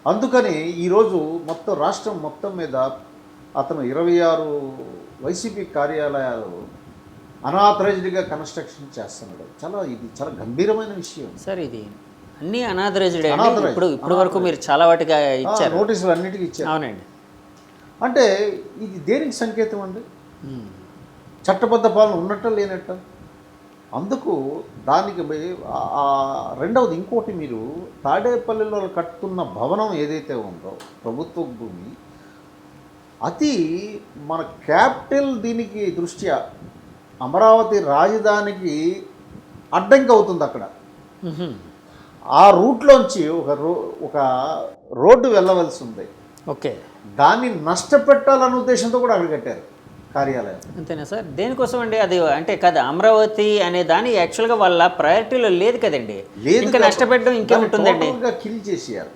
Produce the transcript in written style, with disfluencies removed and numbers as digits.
అందుకని ఈరోజు మొత్తం రాష్ట్రం మొత్తం మీద అతను 26 వైసీపీ కార్యాలయాలు అనాథరైజ్డ్గా కన్స్ట్రక్షన్ చేస్తున్నాడు. ఇది చాలా గంభీరమైన విషయం సార్. ఇది అన్నీ అనాథరైజ్డ్ Unauthorized. ఇప్పుడు వరకు మీరు చాలా వాటిగా ఇచ్చారు. నోటీసులు అన్నిటికీ ఇచ్చారు. అవునండి. అంటే ఇది దేనికి సంకేతం అండి? చట్టబద్ధ పాలన ఉన్నట్ట లేనట్ట? అందుకు దానికి రెండవది ఇంకోటి, మీరు తాడేపల్లిలో కట్టుతున్న భవనం ఏదైతే ఉందో ప్రభుత్వ భూమి, అది మన క్యాపిటల్ దీనికి దృష్ట్యా అమరావతి రాజధానికి అడ్డంకి అవుతుంది. అక్కడ ఆ రూట్లోంచి ఒక రోడ్డు వెళ్ళవలసి ఉంది. ఓకే. దాన్ని నష్టపెట్టాలన్న ఉద్దేశంతో కూడా అక్కడ కట్టారు కార్యాలయం. అంతేనా సార్? దేనికోసం అండి అది? అంటే కదా, అమరావతి అనే దాని యాక్చువల్గా వాళ్ళ ప్రయారిటీలో లేదు కదండి. ఇంకా నష్టపెట్టడం ఇంకేముంటుందండి? కిల్ చేసేయారు.